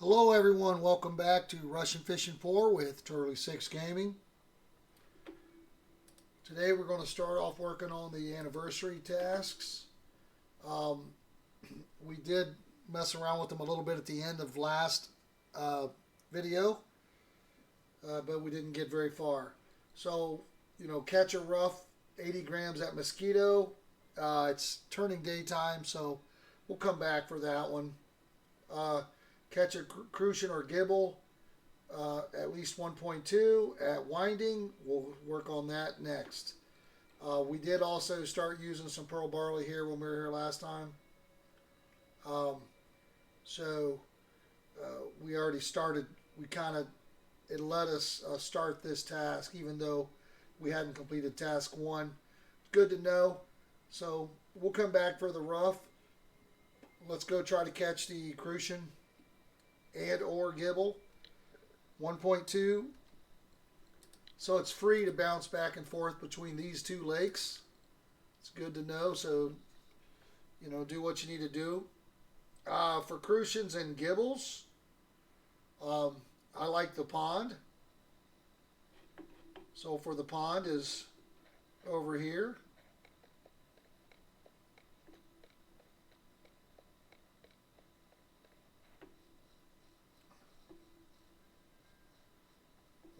Hello everyone, welcome back to Russian Fishing 4 with Turlly6 Gaming. Today we're going to start off working on the anniversary tasks. We did mess around with them a little bit at the end of last video, but we didn't get very far. So, catch a rough 80 grams at mosquito. It's turning daytime, so we'll come back for that one. Catch a crucian or gibble, at least 1.2 at winding. We'll work on that next. We did also start using some pearl barley here when we were here last time. We already started. It let us start this task even though we hadn't completed task 1. Good to know. So we'll come back for the rough. Let's go try to catch the crucian and or gibble. 1.2. So it's free to bounce back and forth between these two lakes. It's good to know. So, do what you need to do. For crucians and gibbles, I like the pond. So for the pond is over here.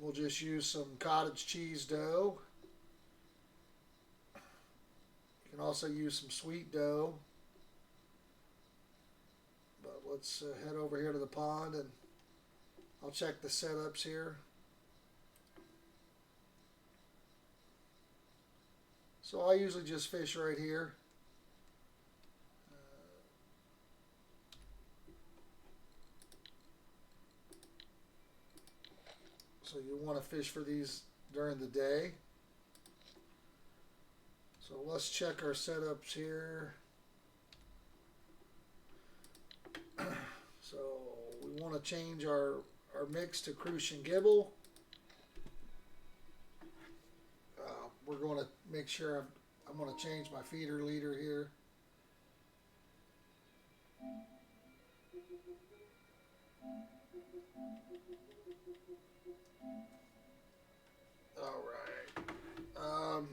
We'll just use some cottage cheese dough. You can also use some sweet dough. But let's head over here to the pond and I'll check the setups here. So I usually just fish right here. So you want to fish for these during the day. So let's check our setups here. So we want to change our mix to crucian gibble. We're going to make sure I'm going to change my feeder leader here. All right.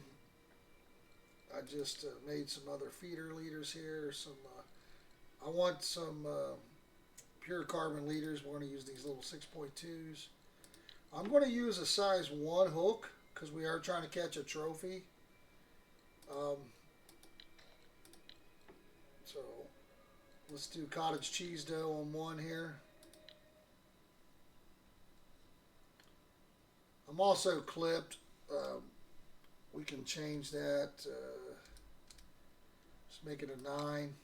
I just made some other feeder leaders here. I want some pure carbon leaders. We're going to use these little 6.2s. I'm going to use a size 1 hook because we are trying to catch a trophy. So let's do cottage cheese dough on 1 here. I'm also clipped. We can change that. Just make it a 9.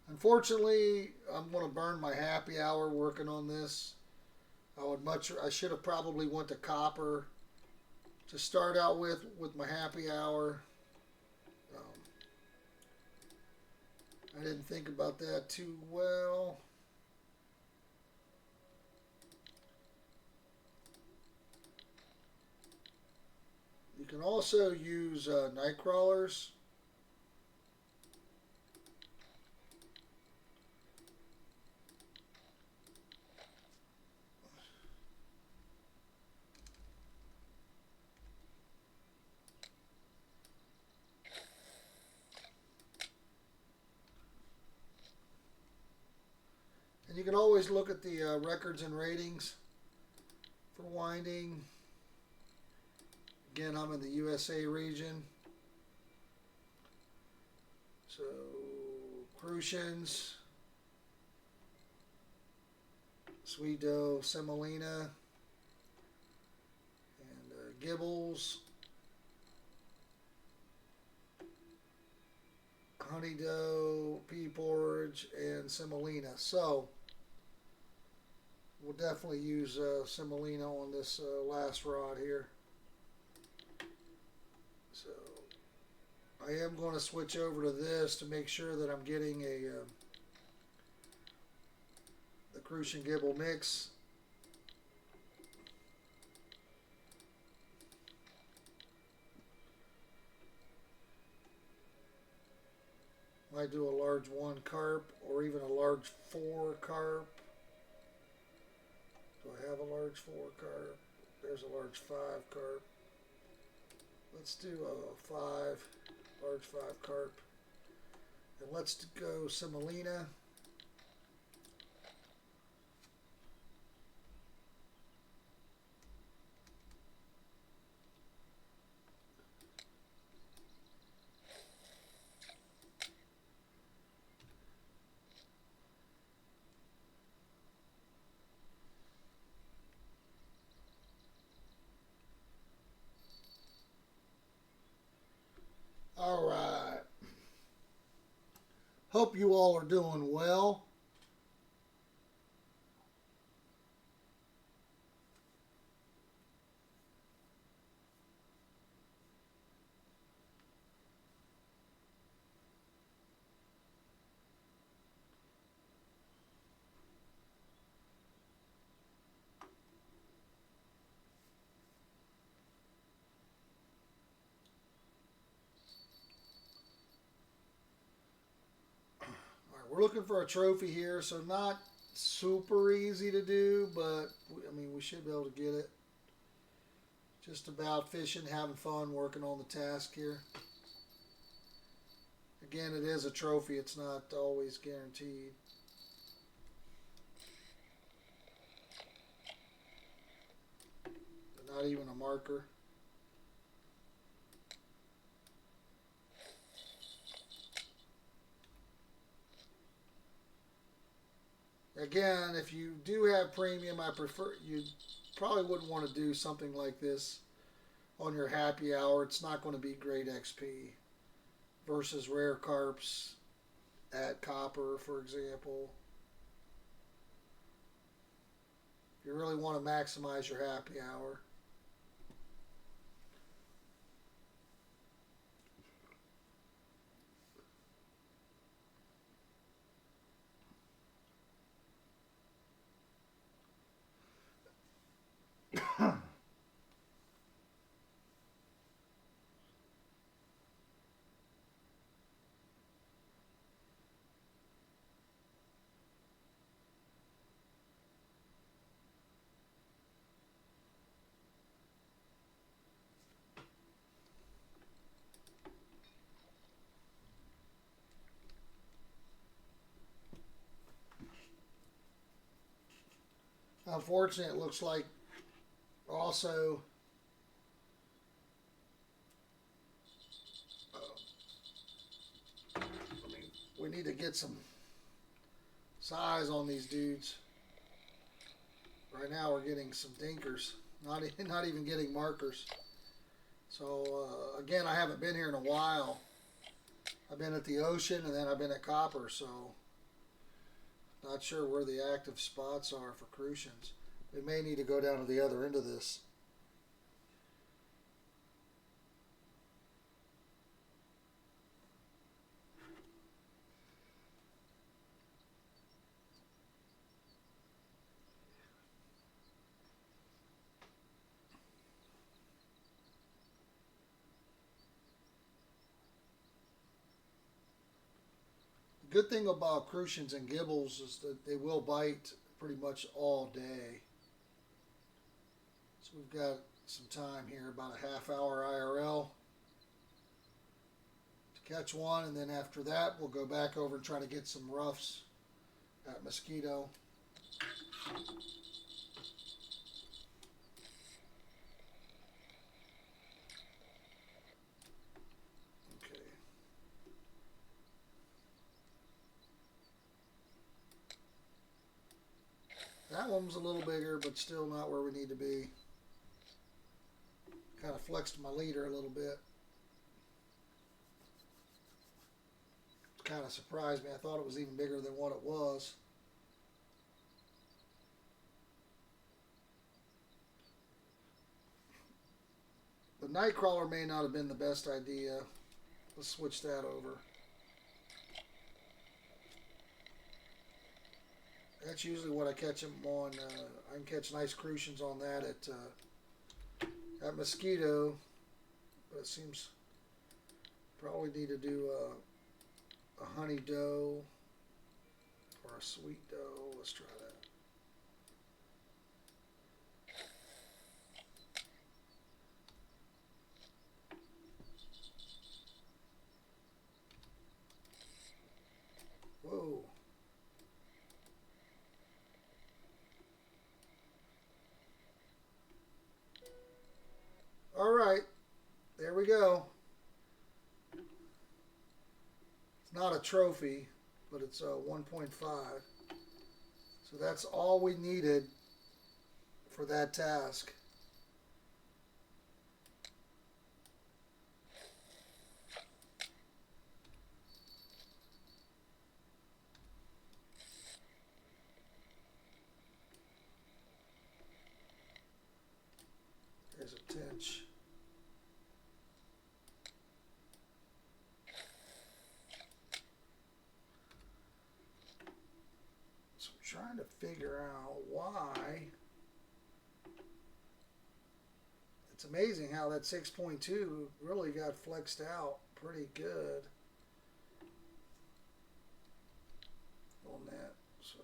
Unfortunately, I'm going to burn my happy hour working on this. I should have probably went to copper to start out with my happy hour. I didn't think about that too well. You can also use night crawlers. And you can always look at the records and ratings for winding. Again, I'm in the USA region. So, crucians, sweet dough, semolina, and gibbles, honey dough, pea porridge, and semolina. So, we'll definitely use semolina on this last rod here. So I am going to switch over to this to make sure that I'm getting the crucian gibble mix. Might do a large 1 carp or even a large 4 carp. Do I have a large 4 carp? There's a large 5 carp. Let's do a large 5 carp. And let's go semolina. All right. Hope you all are doing well. We're looking for a trophy here, so not super easy to do, but I mean, we should be able to get it. Just about fishing, having fun, working on the task here. Again, it is a trophy. It's not always guaranteed. But not even a marker. Again, if you do have premium, I prefer you probably wouldn't want to do something like this on your happy hour. It's not going to be great XP versus rare carps at copper, for example. You really want to maximize your happy hour. Unfortunately, it looks like also I mean, we need to get some size on these dudes. Right now we're getting some dinkers, not even getting markers. So again, I haven't been here in a while. I've been at the ocean and then I've been at copper, so not sure where the active spots are for crucians. We may need to go down to the other end of this. The good thing about crucians and gibbles is that they will bite pretty much all day. So we've got some time here, about a half hour IRL to catch one, and then after that we'll go back over and try to get some roughs at Mosquito. Okay. That one was a little bigger, but still not where we need to be. Kind of flexed my leader a little bit. Kind of surprised me. I thought it was even bigger than what it was. The Nightcrawler may not have been the best idea. Let's switch that over. That's usually what I catch them on. I can catch nice crucians on that at Mosquito, but it seems probably need to do a honey doe or a sweet doe. Let's try that. Whoa. All right. There we go. It's not a trophy, but it's a 1.5. So that's all we needed for that task. There's a tench. So I'm trying to figure out why. It's amazing how that 6.2 really got flexed out pretty good on that. So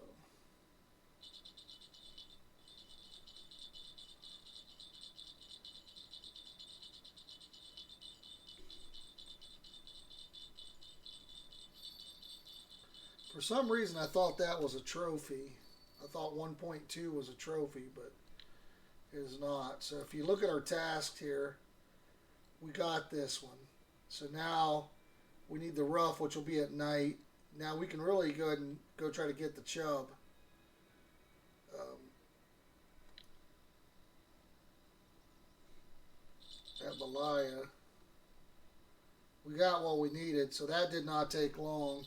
for some reason I thought that was a trophy. I thought 1.2 was a trophy, but it is not. So if you look at our task here, we got this one. So now we need the rough, which will be at night. Now we can really go ahead and go try to get the chub. At Malaya. We got what we needed, so that did not take long.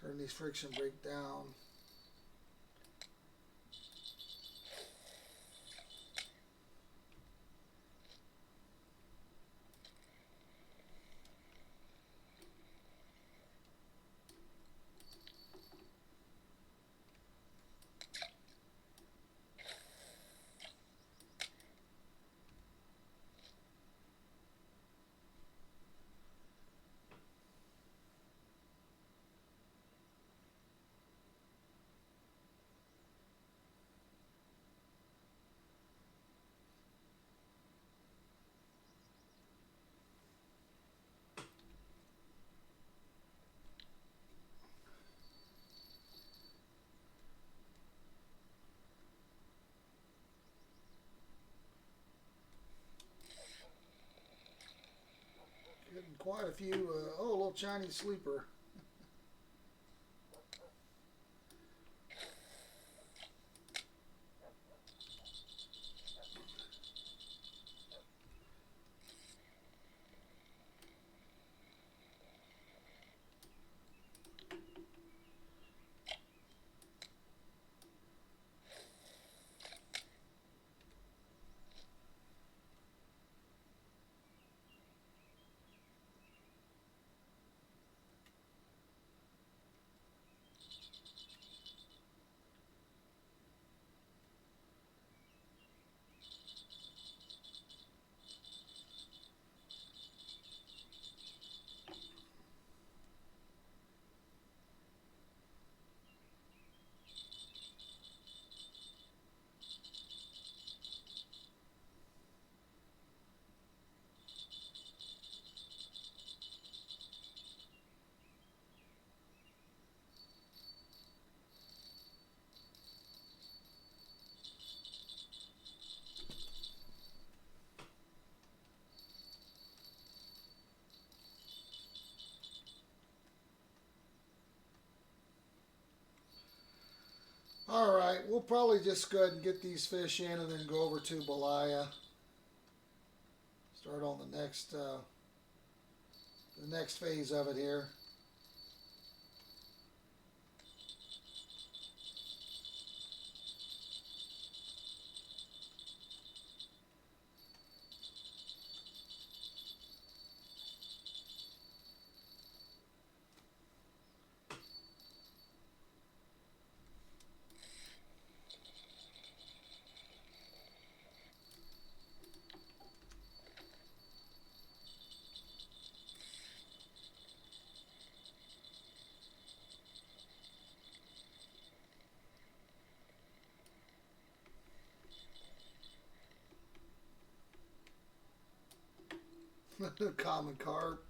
Turn these friction brake down. Getting quite a few. Oh, a little Chinese sleeper. All right, we'll probably just go ahead and get these fish in and then go over to Balaya. Start on the next phase of it here. Common carp.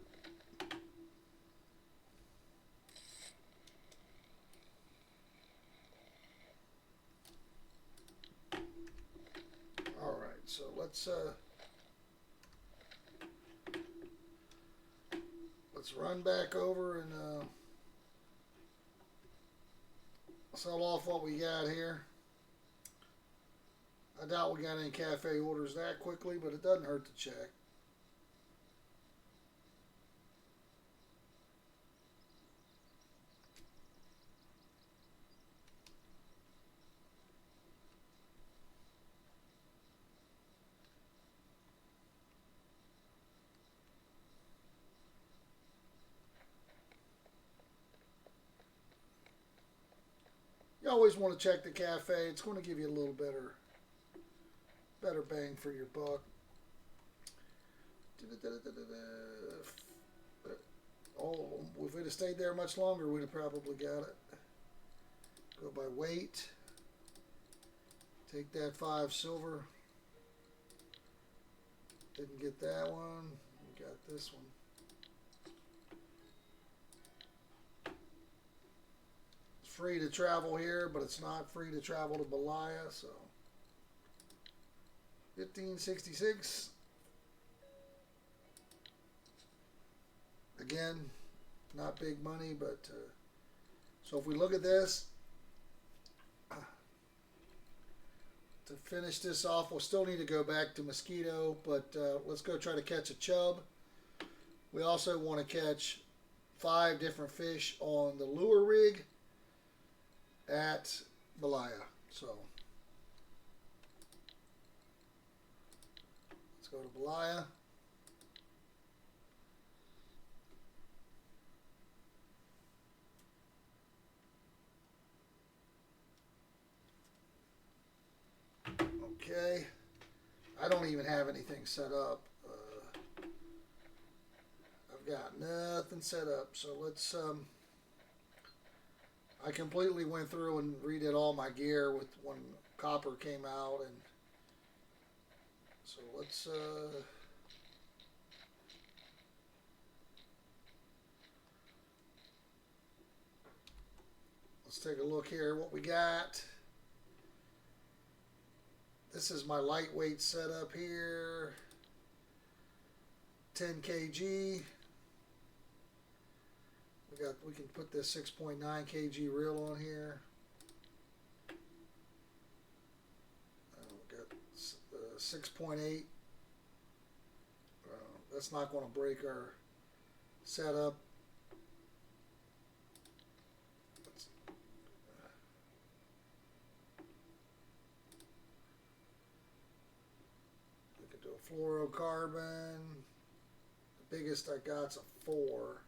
All right, so let's run back over and sell off what we got here. I doubt we got any cafe orders that quickly, but it doesn't hurt to check. You always want to check the cafe. It's going to give you a little better bang for your buck. Oh, if we'd have stayed there much longer, we'd have probably got it. Go by weight. Take that 5 silver. Didn't get that one. We got this one. It's free to travel here, but it's not free to travel to Belaya, so 1566. Again, not big money, but so if we look at this, to finish this off, we'll still need to go back to Mosquito, but let's go try to catch a chub. We also want to catch 5 different fish on the lure rig at Belaya. So let's go to Belaya. Okay, I don't even have anything set up. I've got nothing set up, so let's I completely went through and redid all my gear with when copper came out, and so let's take a look here what we got. This is my lightweight setup here. 10 kg. We can put this 6.9 kg reel on here. We got 6.8. That's not going to break our setup. We could do a fluorocarbon. The biggest I got's a 4.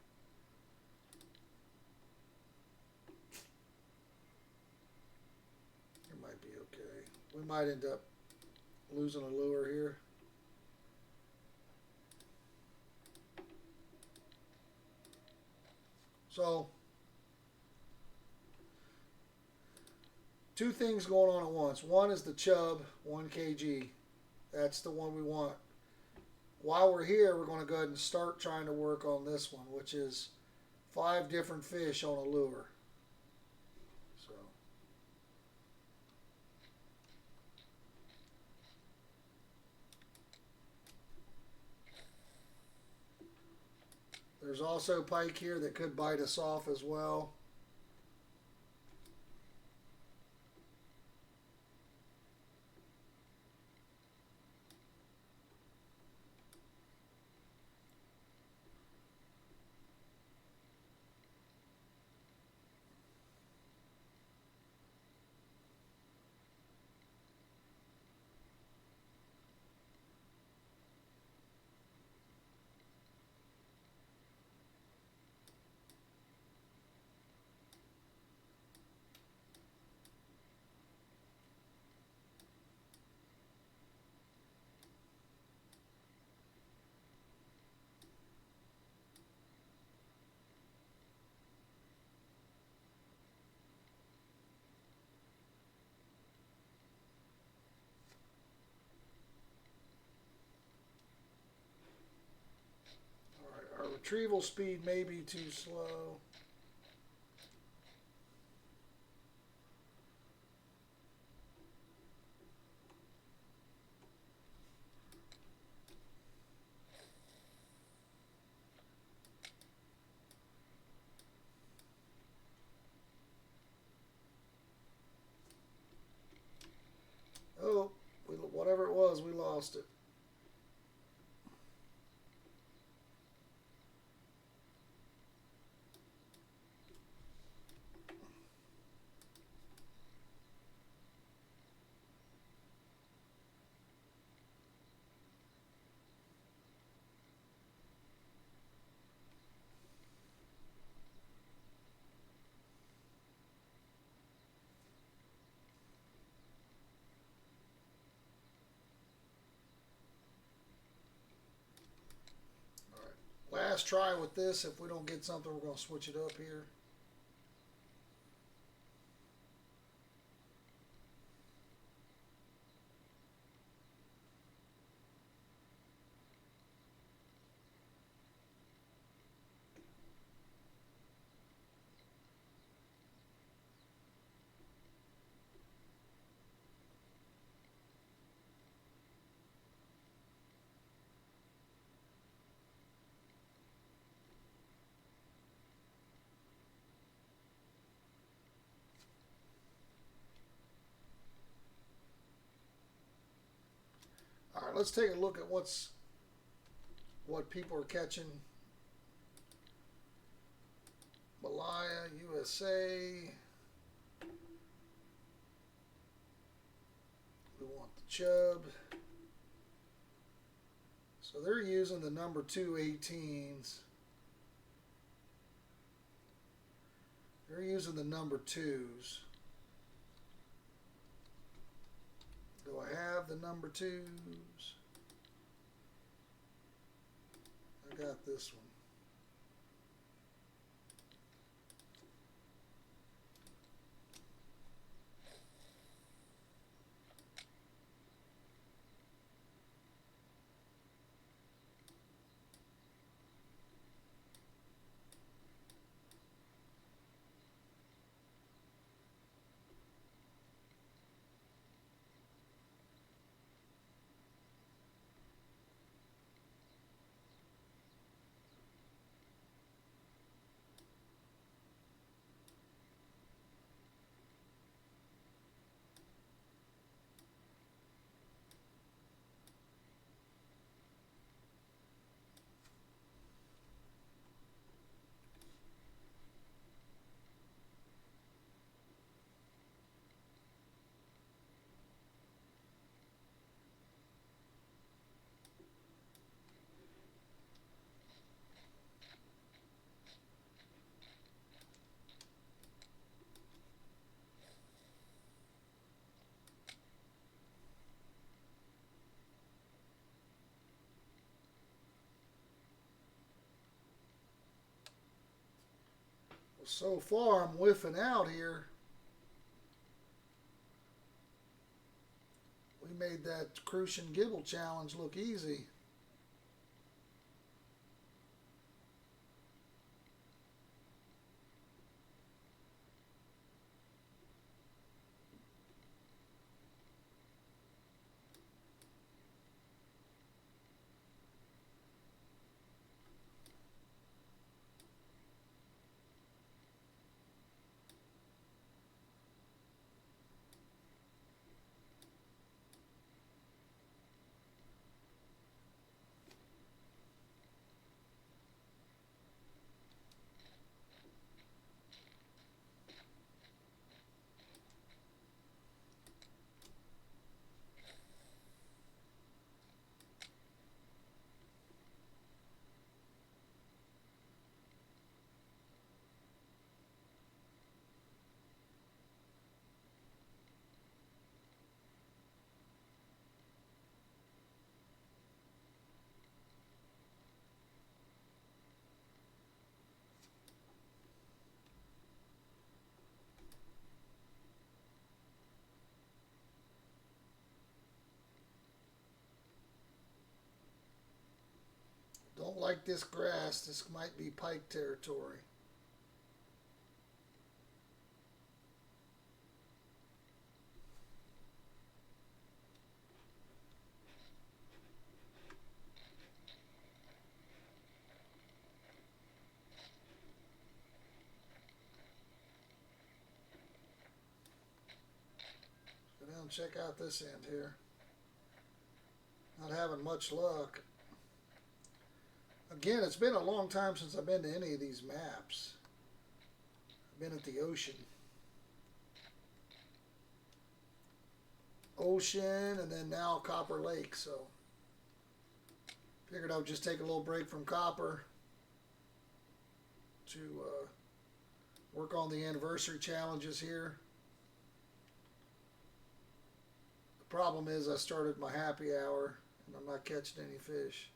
We might end up losing a lure here. So, 2 things going on at once. One is the chub, 1 kg. That's the one we want. While we're here, we're going to go ahead and start trying to work on this one, which is 5 different fish on a lure. There's also pike here that could bite us off as well. retrieval speed may be too slow. Oh, whatever it was, we lost it. Last try with this. If we don't get something, we're going to switch it up here. All right, let's take a look at what people are catching. Malaya, USA. We want the chub. So they're using the number 2 18s. They're using the number 2s. Do I have the number 2s? I got this one. So far, I'm whiffing out here. We made that Crucian Gibble challenge look easy. like this grass. This might be pike territory. Go down and check out this end here. Not having much luck. Again, it's been a long time since I've been to any of these maps. I've been at the ocean. Ocean, and then now Copper Lake, so figured I would just take a little break from Copper to work on the anniversary challenges here. The problem is I started my happy hour and I'm not catching any fish.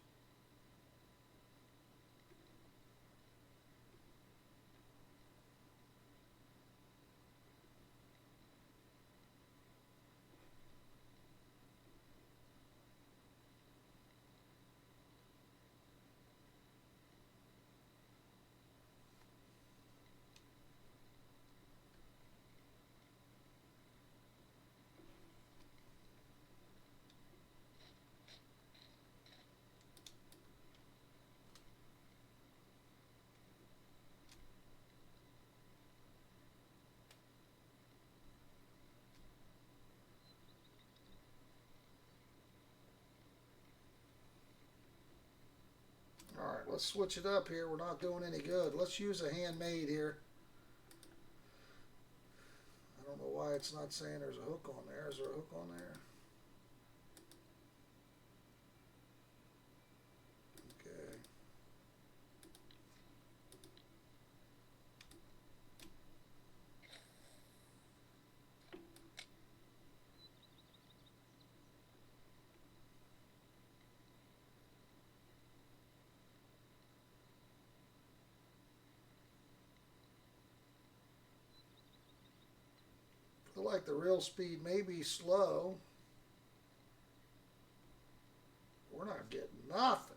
Alright, let's switch it up here. We're not doing any good. Let's use a handmade here. I don't know why it's not saying there's a hook on there. Is there a hook on there? Okay. Feel like the reel speed may be slow. We're not getting nothing.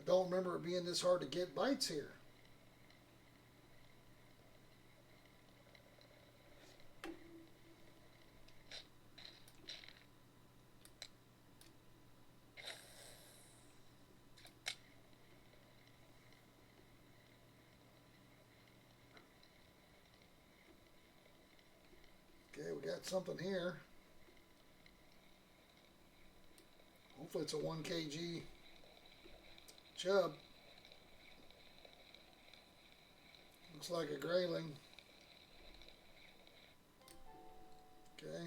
I don't remember it being this hard to get bites here. Okay, we got something here. Hopefully it's a 1 kg chub. Looks like a grayling. Okay.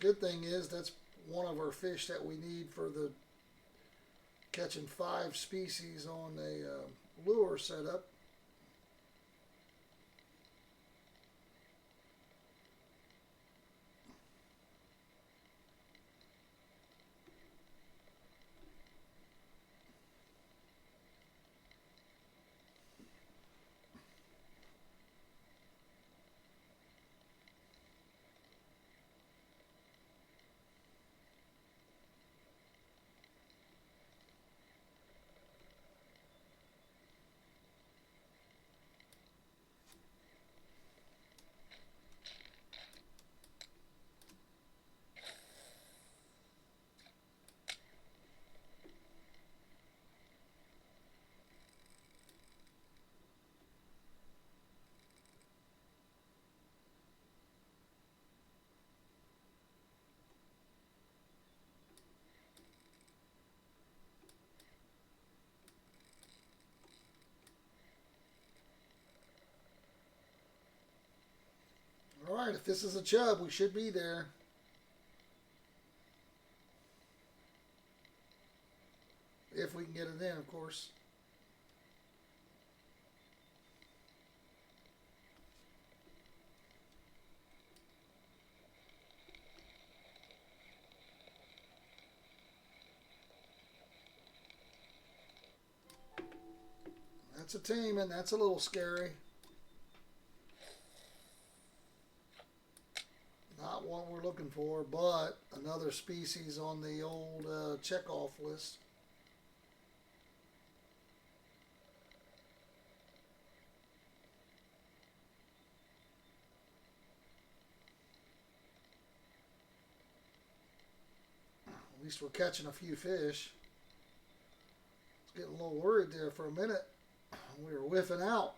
Good thing is that's one of our fish that we need for the catching 5 species on a lure setup. Alright, if this is a chub, we should be there. If we can get it in, of course. That's a tame, and that's a little scary. Not what we're looking for, but another species on the old check-off list. At least we're catching a few fish. I was getting a little worried there for a minute. We were whiffing out.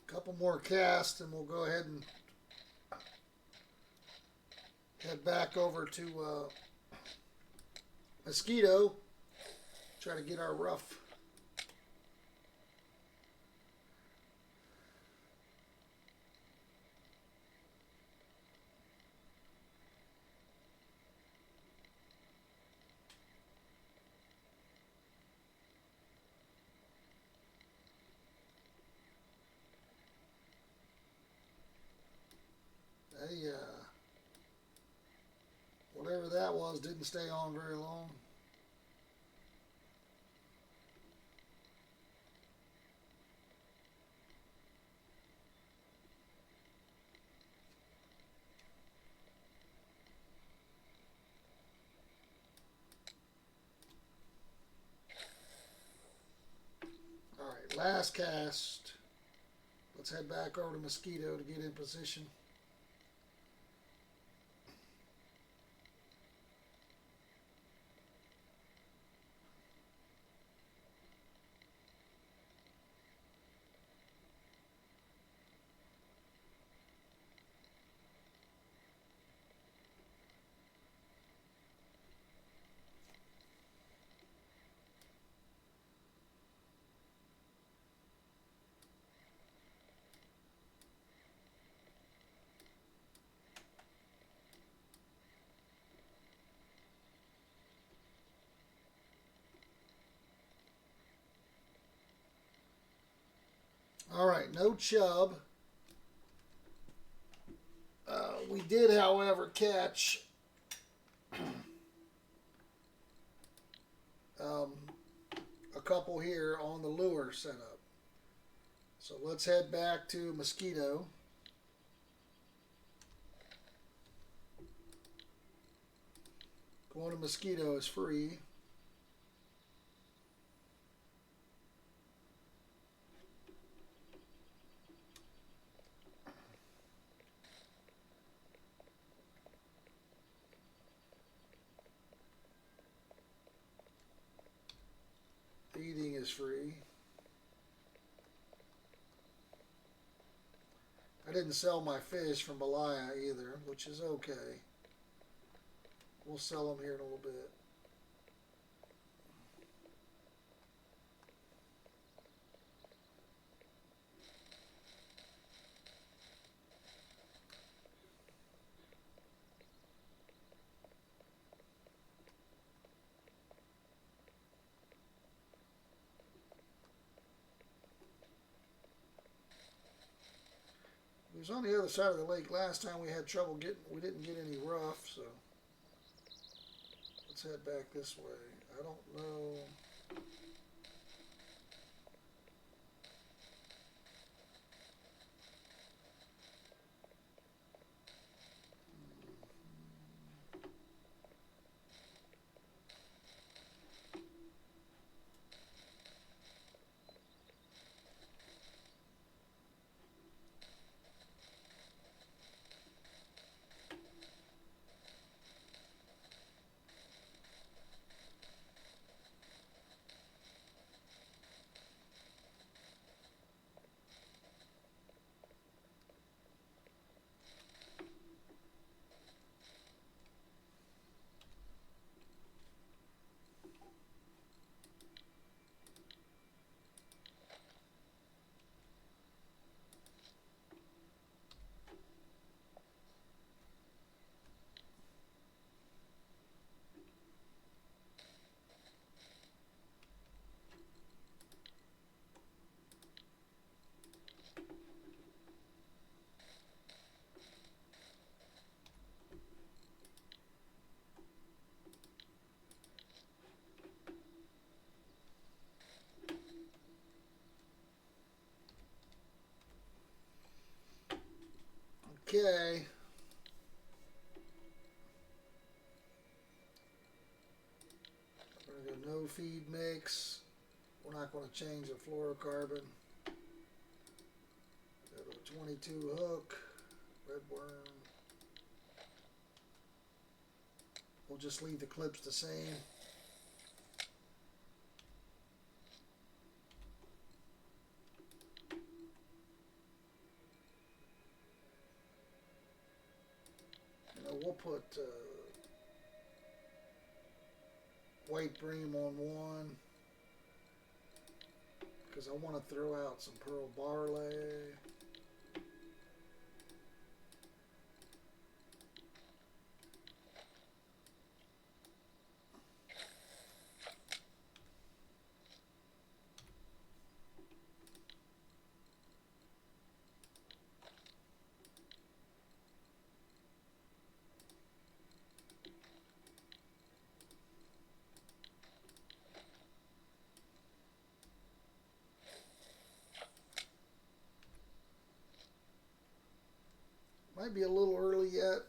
Couple more casts and we'll go ahead and head back over to Mosquito. Try to get our rough. Whatever that was didn't stay on very long. Alright, last cast. Let's head back over to Mosquito to get in position. All right, no chub. We did, however, catch a couple here on the lure setup. So let's head back to Mosquito. Going to Mosquito is free. Feeding is free. I didn't sell my fish from Malaya either, which is okay. We'll sell them here in a little bit. was on the other side of the lake last time. We had trouble getting. We didn't get any rough, so let's head back this way. I don't know. Okay. We're going to go no feed mix. We're not going to change the fluorocarbon. Go to a 22 hook. Red worm. We'll just leave the clips the same. We'll put white bream on one because I want to throw out some pearl barley. Might be a little early yet.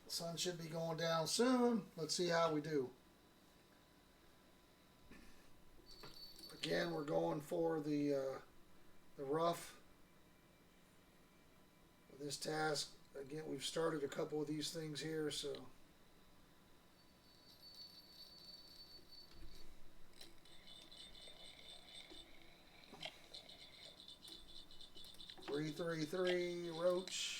The sun should be going down soon. Let's see how we do. Again, we're going for the rough with this task. Again, we've started a couple of these things here, so 333 roach.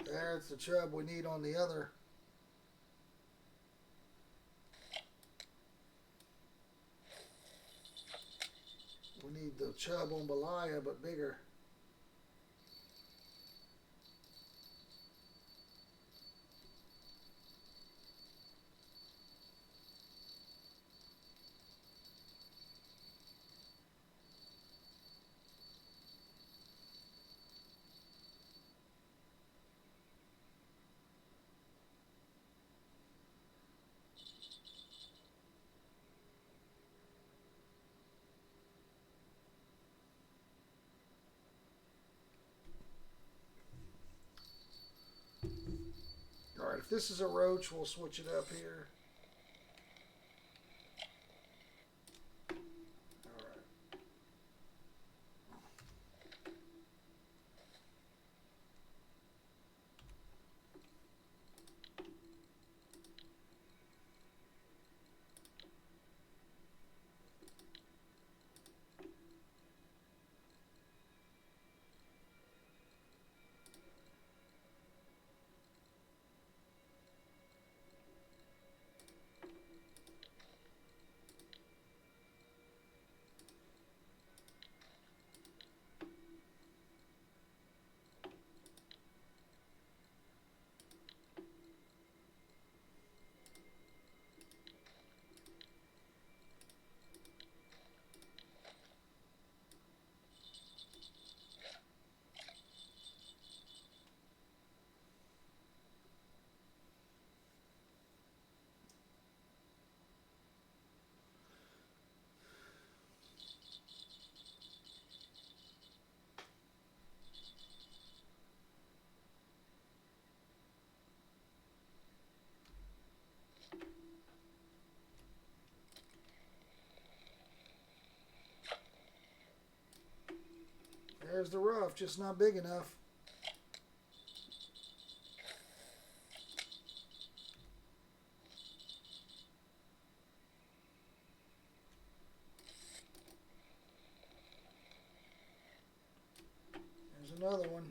There's the chub we need on the other. We need the chub on Belaya, but bigger. Alright, if this is a roach, we'll switch it up here. Alright. There's the rough, just not big enough. There's another one.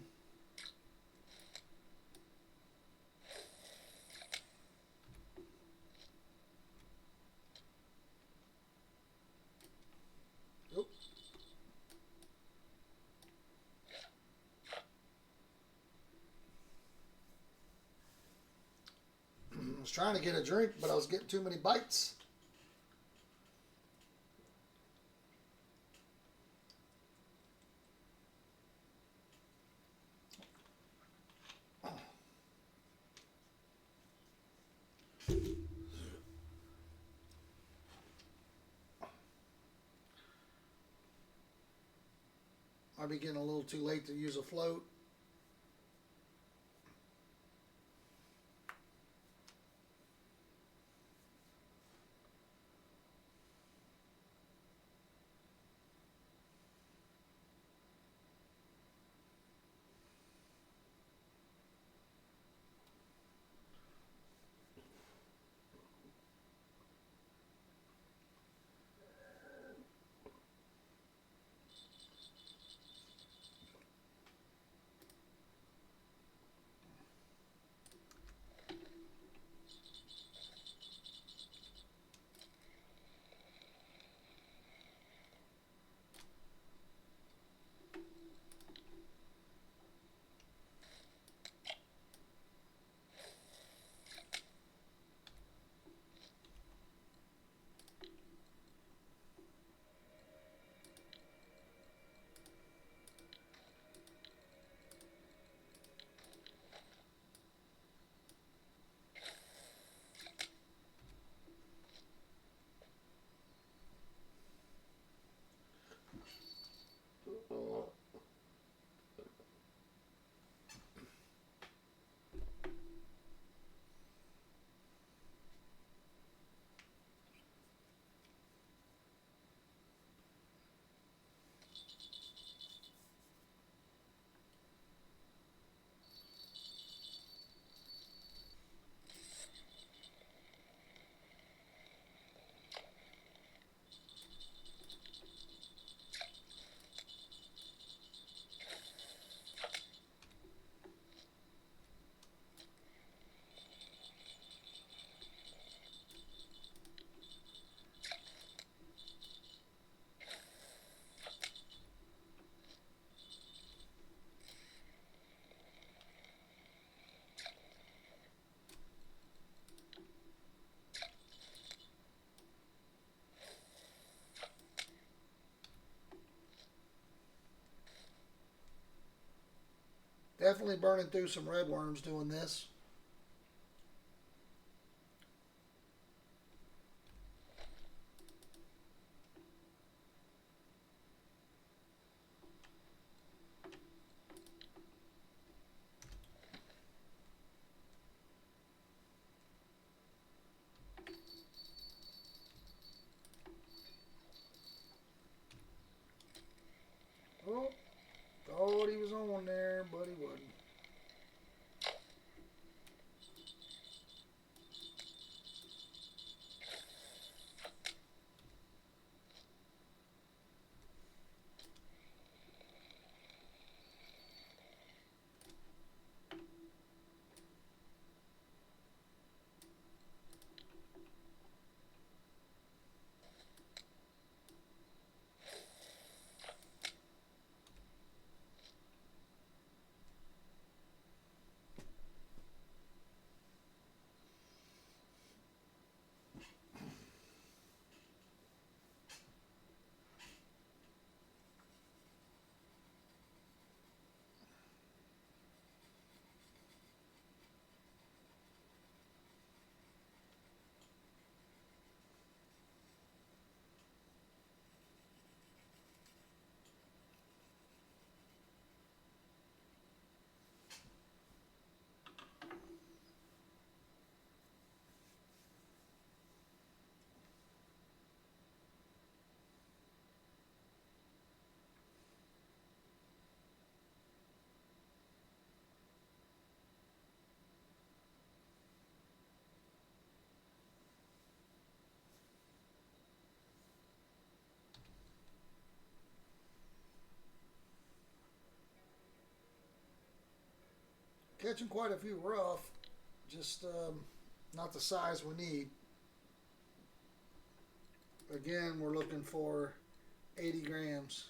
I was trying to get a drink, but I was getting too many bites. Might be getting a little too late to use a float. Definitely burning through some red worms doing this. Oh, thought he was on there, but he wasn't. Catching quite a few rough, just not the size we need. Again, we're looking for 80 grams.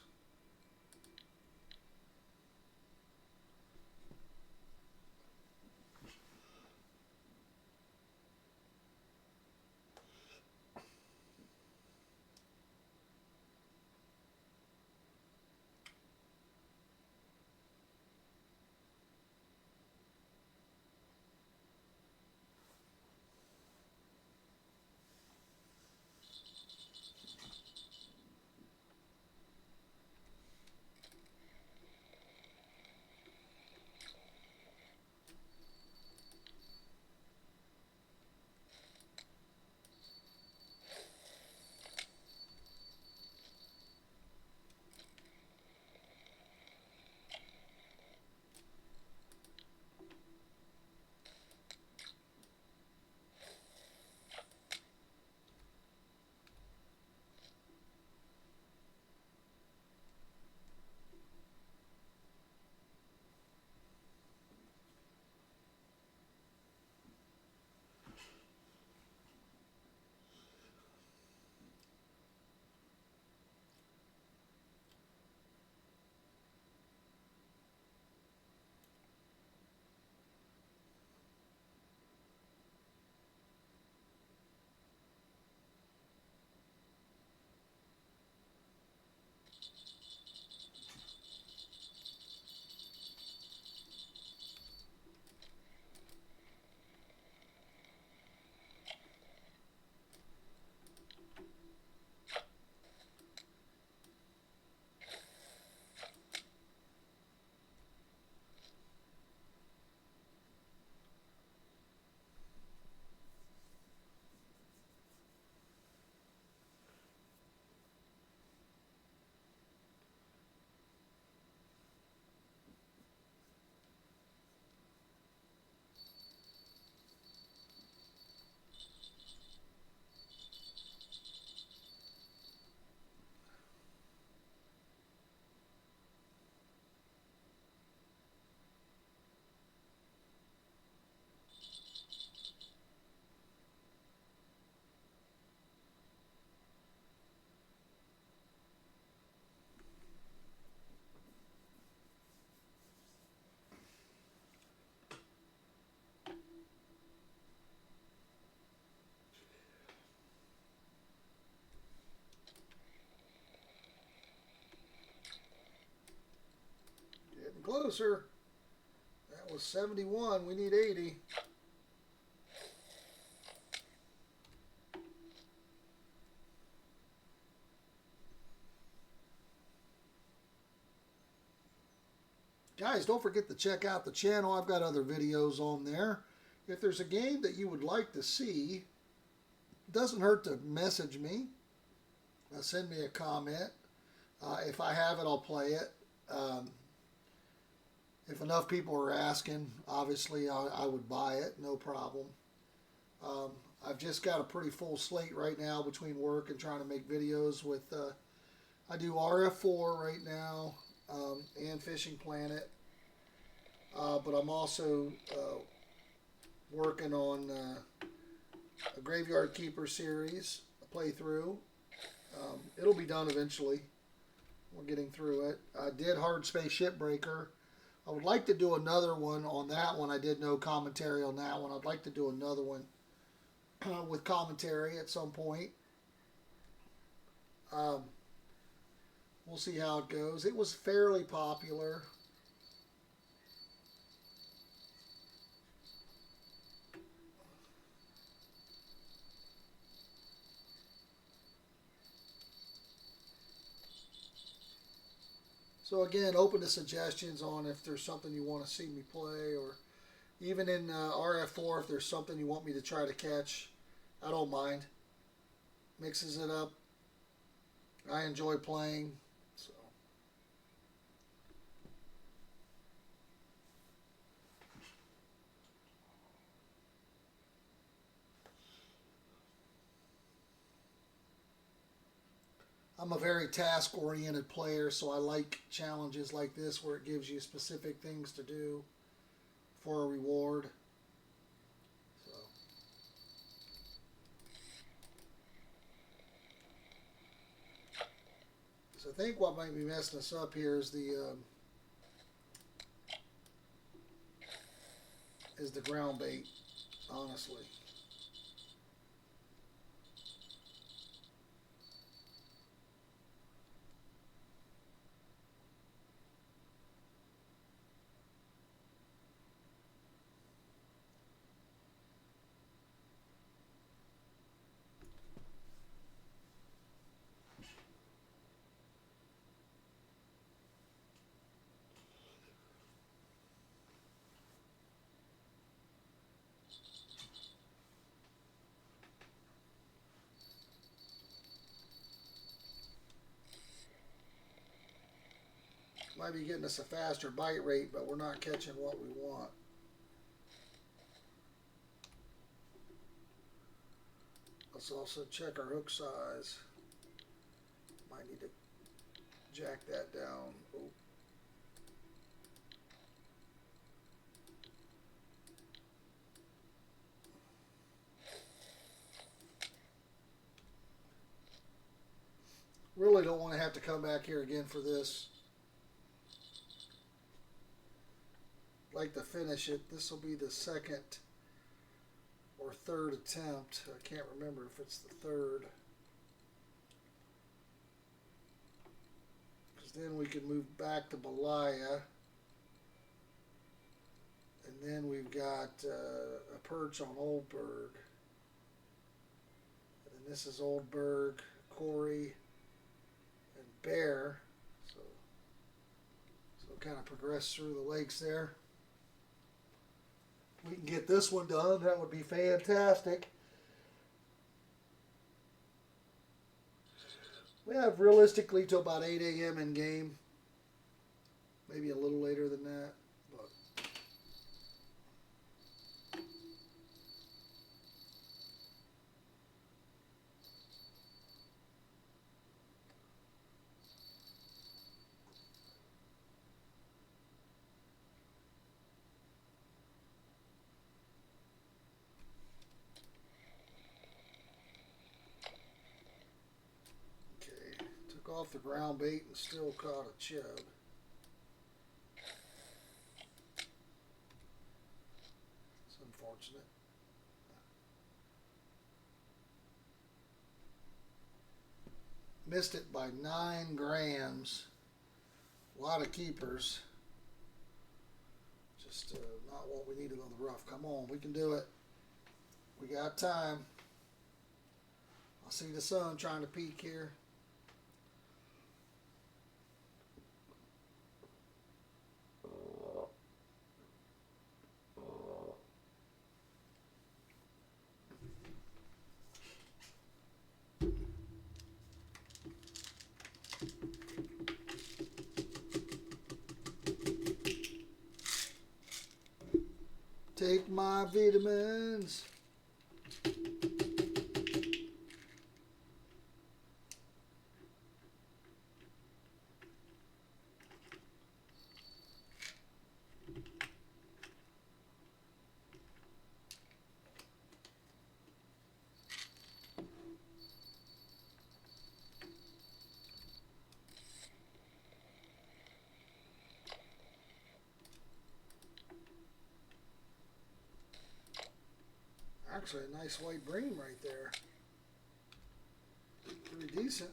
Getting closer. That was 71. We need 80. Guys, don't forget to check out the channel. I've got other videos on there. If there's a game that you would like to see, it doesn't hurt to message me. Send me a comment. If I have it, I'll play it. If enough people are asking, obviously I would buy it, no problem. I've just got a pretty full slate right now between work and trying to make videos with, I do RF4 right now, and Fishing Planet. But I'm also working on a Graveyard Keeper series, a playthrough. It'll be done eventually. We're getting through it. I did Hard Space Shipbreaker. I would like to do another one on that one. I did no commentary on that one. I'd like to do another one with commentary at some point. We'll see how it goes. It was fairly popular. So again, open to suggestions on if there's something you want to see me play, or even in RF4 if there's something you want me to try to catch. I don't mind. Mixes it up. I enjoy playing. So I'm a very task-oriented player, so I like challenges like this where it gives you specific things to do. for a reward. So I think what might be messing us up here is the ground bait, honestly. Might be getting us a faster bite rate, but we're not catching what we want. Let's also check our hook size. Might need to jack that down. Oh. Really don't want to have to come back here again for this. Like to finish it. This will be the second or third attempt. I can't remember if it's the third. Because then we can move back to Belaya. And then we've got a perch on Oldberg. And then this is Oldberg, Corey, and Bear. So kind of progress through the lakes there. We can get this one done. That would be fantastic. We have realistically till about 8 a.m. in game. Maybe a little later than that. But off the ground bait and still caught a chub. It's unfortunate. Missed it by 9 grams. A lot of keepers. Just not what we needed on the rough. Come on, we can do it. We got time. I see the sun trying to peek here. Take my vitamins. Actually, a nice white bream right there. Pretty decent.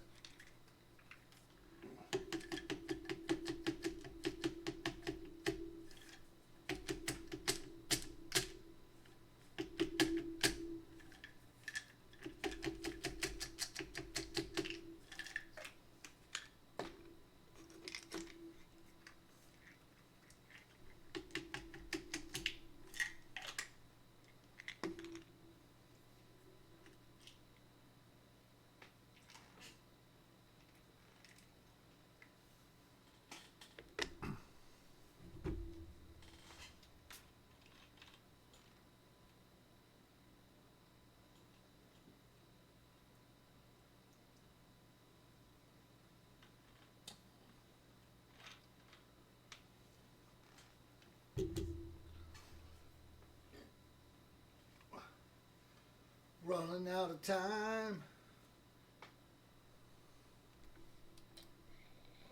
running out of time.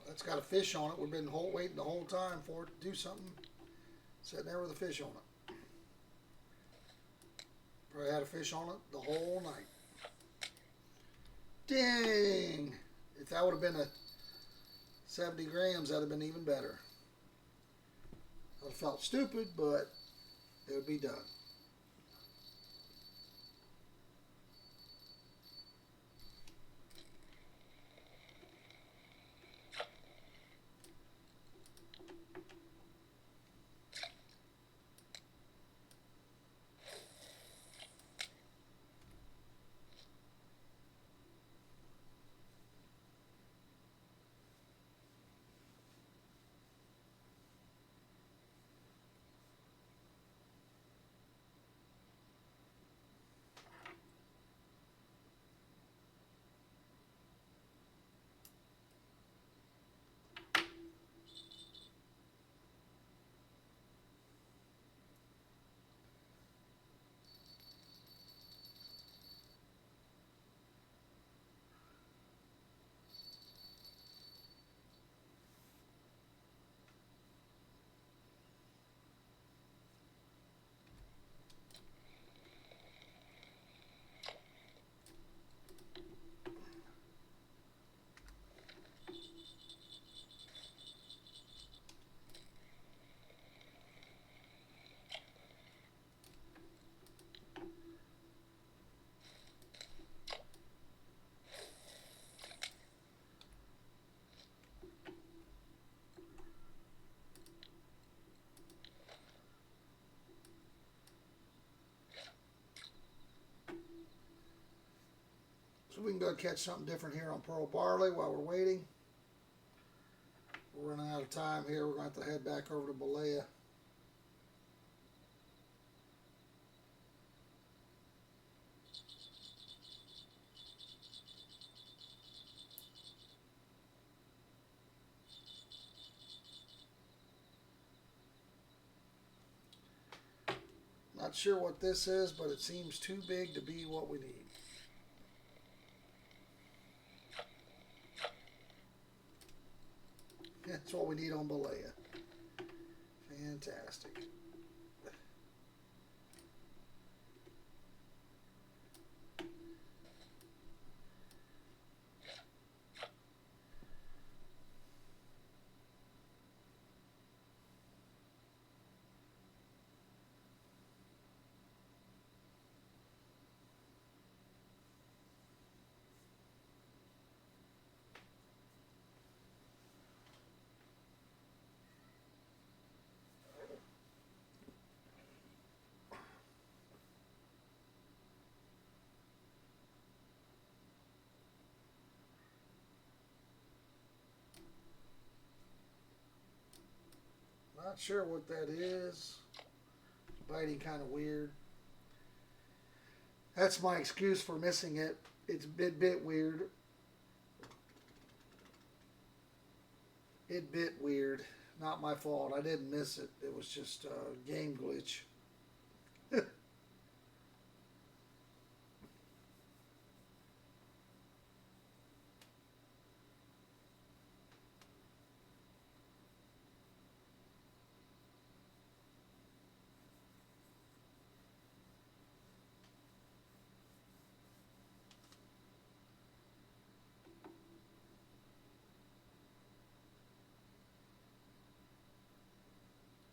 That's got a fish on it. We've been waiting the whole time for it to do something. Sitting there with a fish on it. Probably had a fish on it the whole night. Dang! If that would have been a 70 grams, that would have been even better. I felt stupid, but it would be done. So we can go catch something different here on Pearl Barley while we're waiting. We're running out of time here. We're going to have to head back over to Balea. Not sure what this is, but it seems too big to be what we need. That's what we need on Balea. Fantastic. Not sure what that is. Biting kind of weird. That's my excuse for missing it. It's a bit weird. It bit weird. Not my fault. I didn't miss it. It was just a game glitch.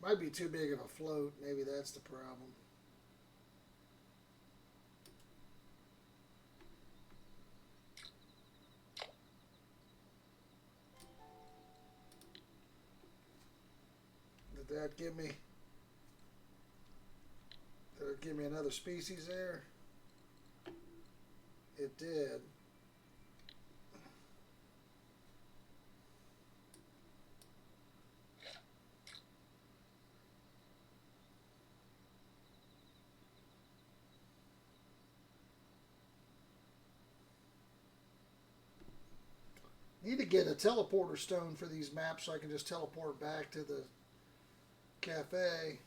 Might be too big of a float. Maybe that's the problem. Did that give me? Did it give me another species there? It did. Need to get a teleporter stone for these maps so I can just teleport back to the cafe.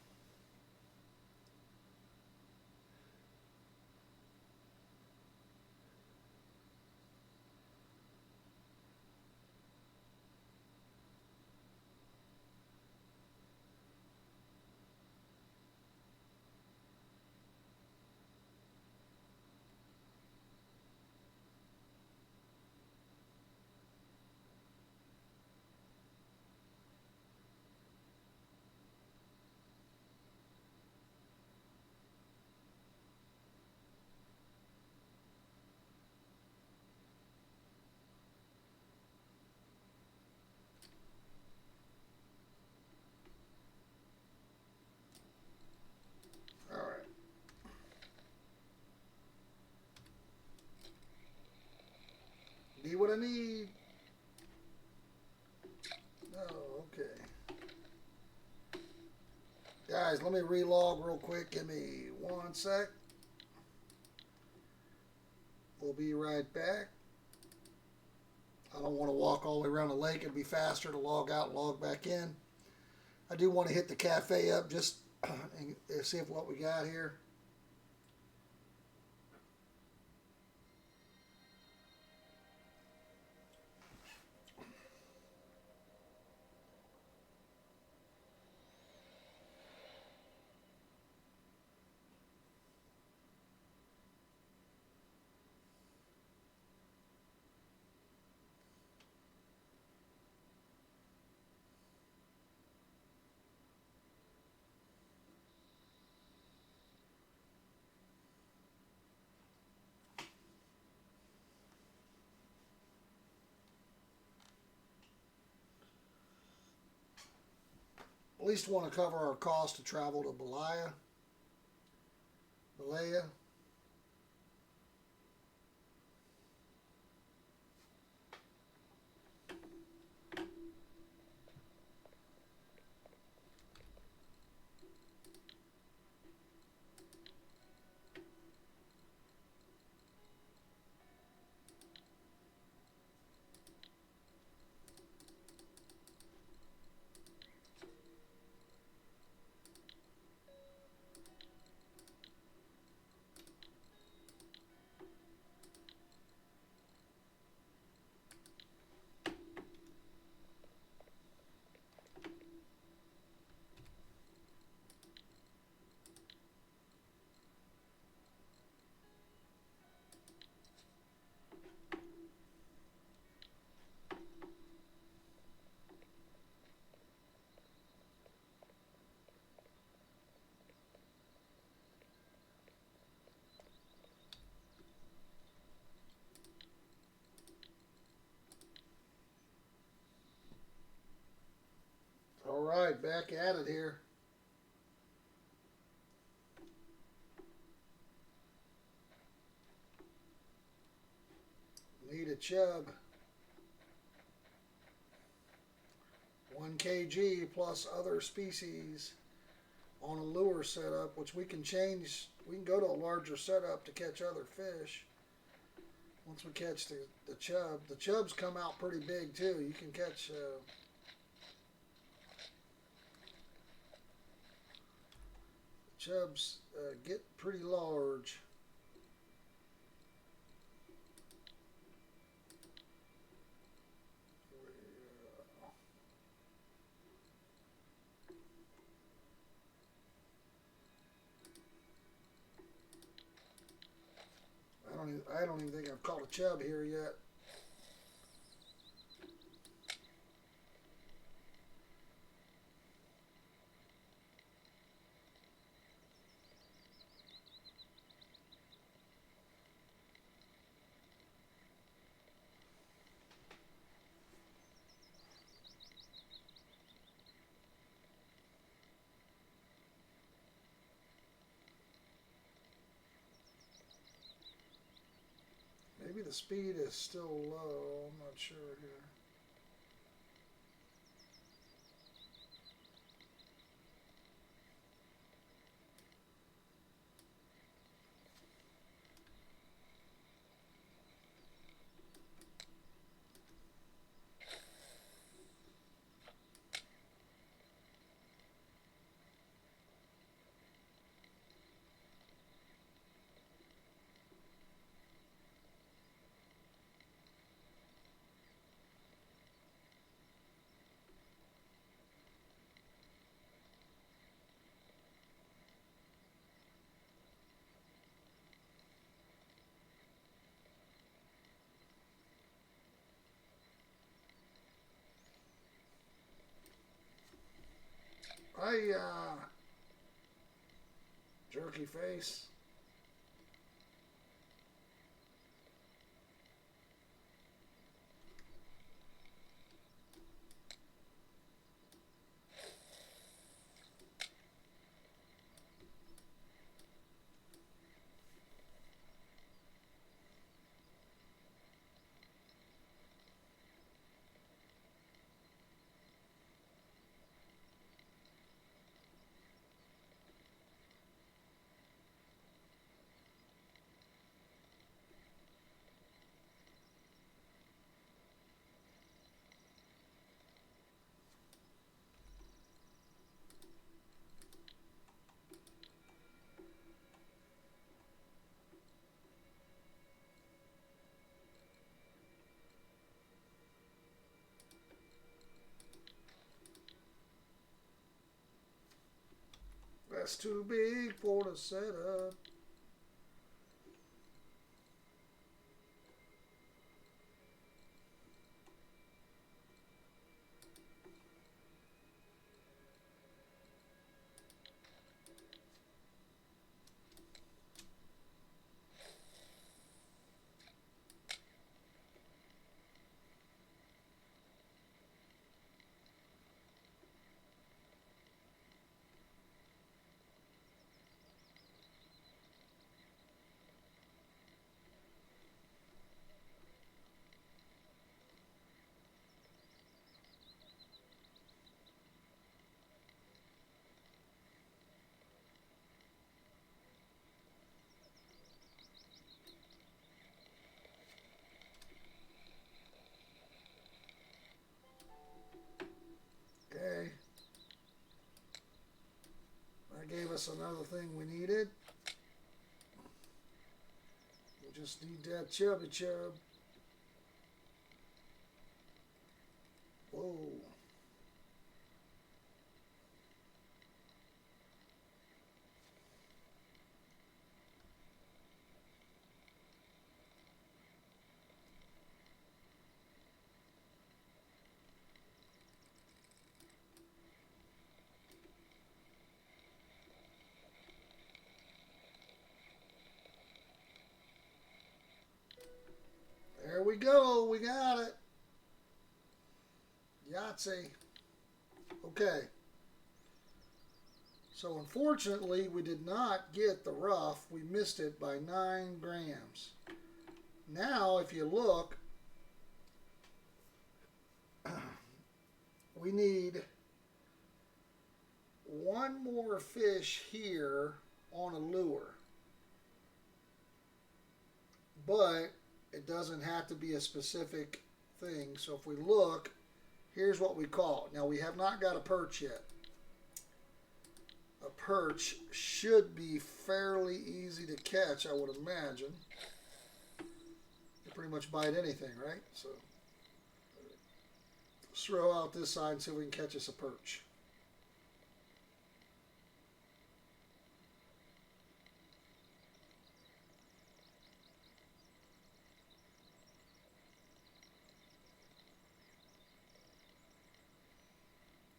any? No, okay. Guys, let me relog real quick. Give me 1 sec. We'll be right back. I don't want to walk all the way around the lake. It'd be faster to log out and log back in. I do want to hit the cafe up just and see if what we got here. At least want to cover our cost to travel to Balea. All right, back at it here. Need a chub. 1 kg plus other species on a lure setup, which we can change. We can go to a larger setup to catch other fish. Once we catch the chub. The chubs come out pretty big too. You can catch chubs get pretty large. I don't even think I've caught a chub here yet. Maybe the speed is still low. I'm not sure here. Jerky face. That's too big for the setup. Okay. That gave us another thing we needed. We just need that chubby chub. Whoa. There we go. We got it. Yahtzee. Okay. So unfortunately, we did not get the rough. We missed it by 9 grams. Now, if you look, we need one more fish here on a lure. But it doesn't have to be a specific thing. So if we look, here's what we caught. Now, we have not got a perch yet. A perch should be fairly easy to catch, I would imagine. You pretty much bite anything, right? So let's throw out this side and see if we can catch us a perch.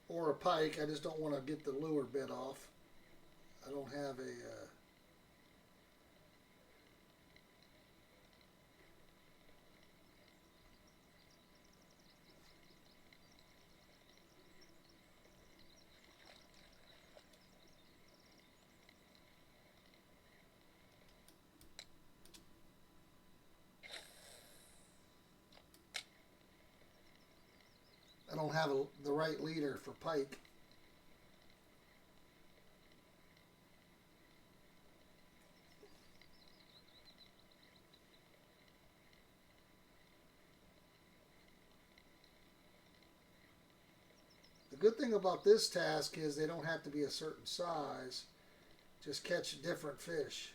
Or a pike. I just don't want to get the lure bit off. I don't have a... I don't have the right leader for pike. The good thing about this task is they don't have to be a certain size. Just catch different fish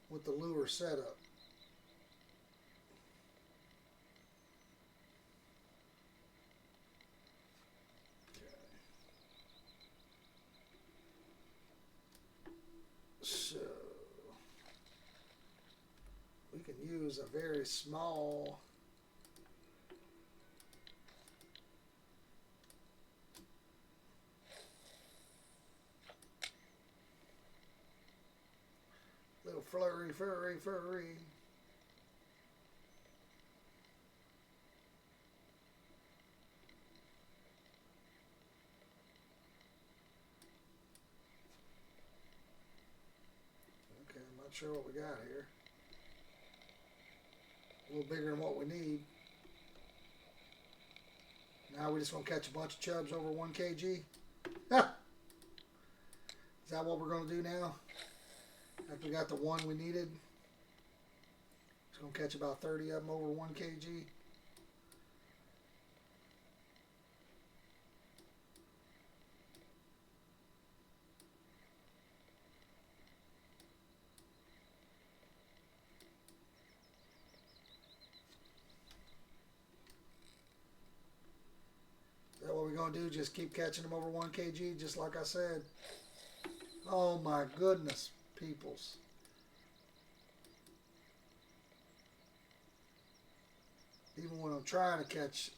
with the lure setup. So we can use a very small little flurry. Okay, I'm not sure what we got here. A little bigger than what we need. Now we're just going to catch a bunch of chubs over 1 kg. Ah! Is that what we're going to do now? After we got the one we needed? Just going to catch about 30 of them over 1 kg. Is that what we're going to do? Just keep catching them over 1 kg, just like I said. Oh my goodness, peoples. Even when I'm trying to catch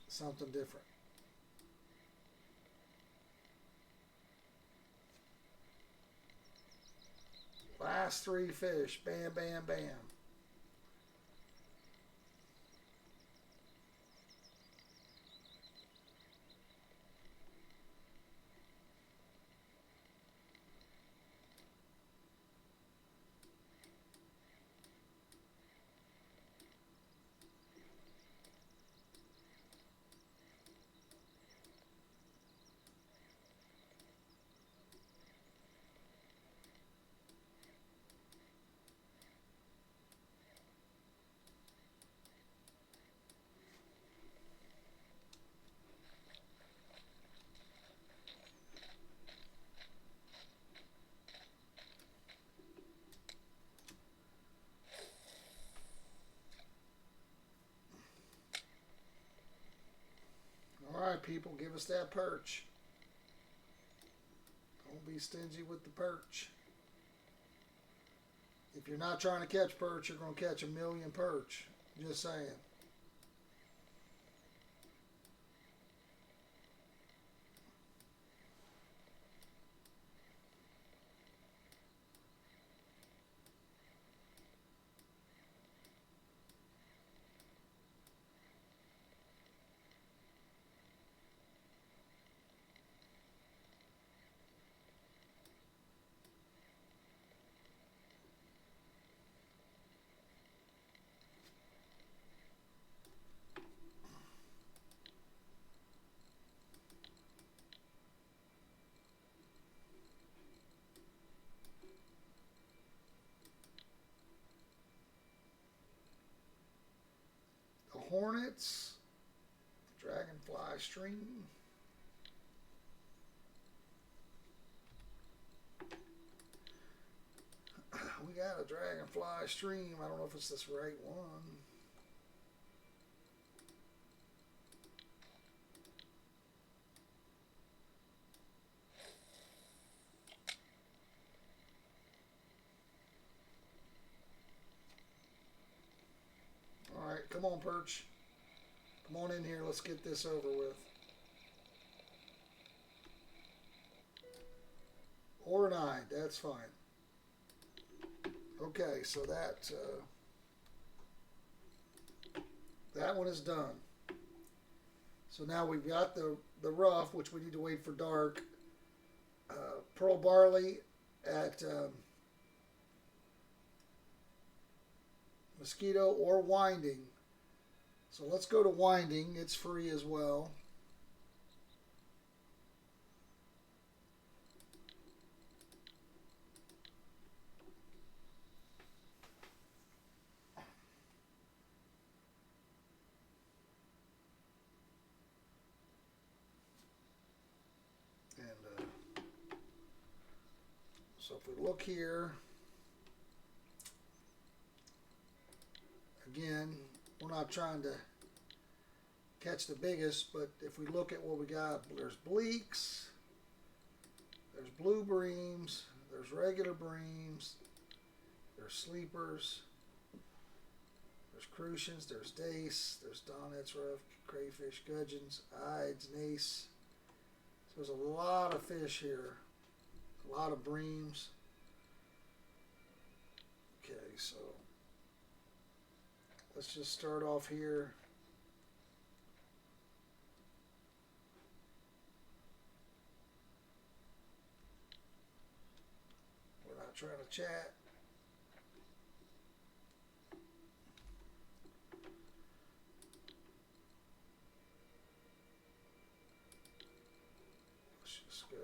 something different. Last 3 fish. Bam, bam, bam. All right, people, give us that perch. Don't be stingy with the perch. If you're not trying to catch perch, you're going to catch a million perch. Just saying. The hornets, dragonfly stream. We got a dragonfly stream. I don't know if it's this right one. All right, come on, perch. Come on in here. Let's get this over with. Or 9. That's fine. Okay, so that one is done. So now we've got the rough, which we need to wait for dark. Pearl barley at mosquito or winding. So let's go to winding. It's free as well. So if we look here, again, we're not trying to catch the biggest, but if we look at what we got, there's bleaks, there's blue breams, there's regular breams, there's sleepers, there's crucians, there's dace, there's donnets, rough, crayfish, gudgeons, ides, nace. So there's a lot of fish here. A lot of breams. Okay, so let's just start off here. We're not trying to chat. Let's just go.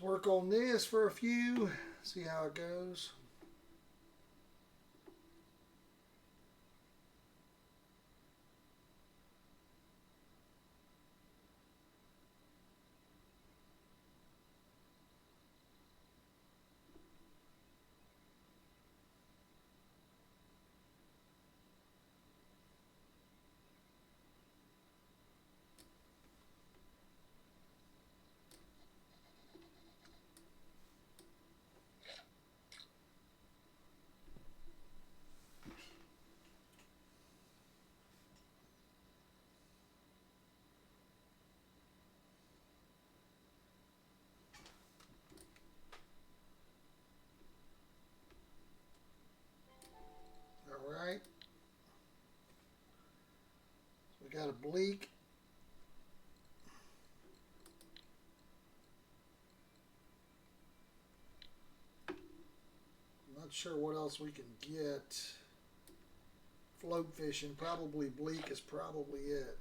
Let's work on this for a few, see how it goes. All right. We got a bleak. I'm not sure what else we can get. Float fishing, probably bleak is probably it.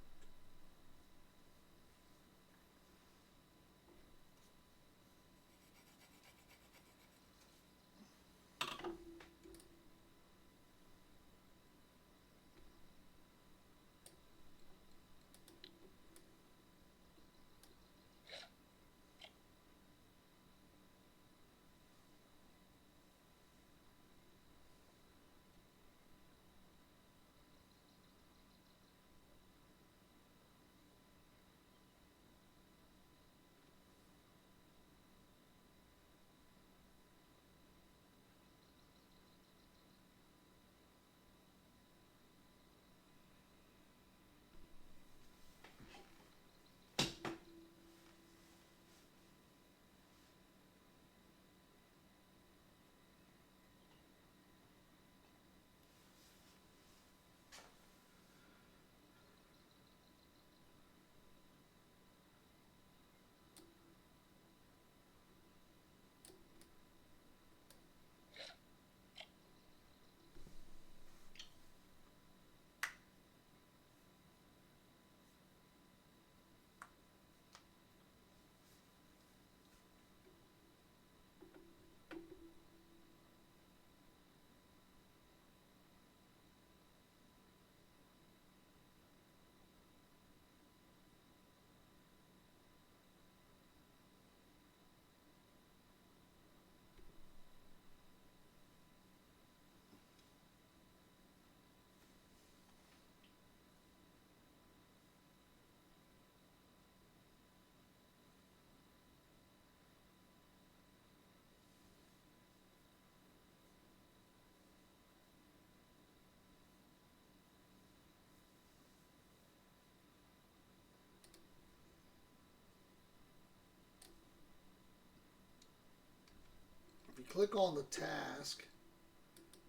If you click on the task,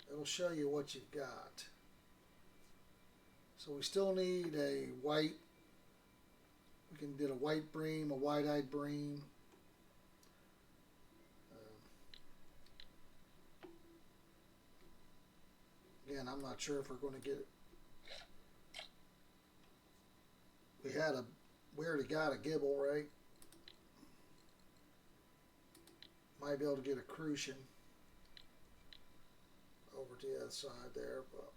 it'll show you what you've got. So we still need a white. We can get a white bream, a white-eyed bream. Again, I'm not sure if we're going to get it. We already got a gibble, right? Might be able to get a crucian over to the other side there, but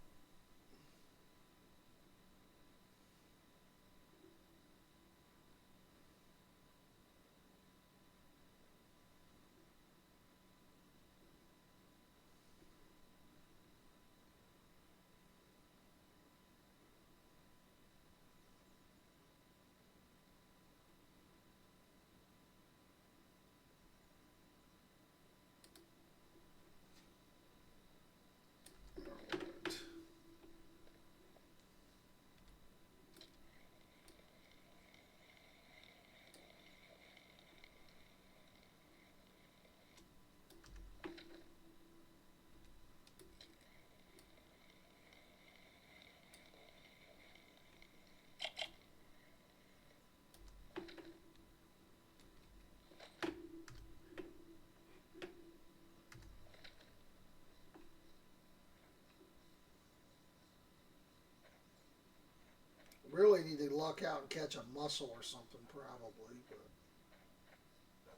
really need to luck out and catch a mussel or something, probably. But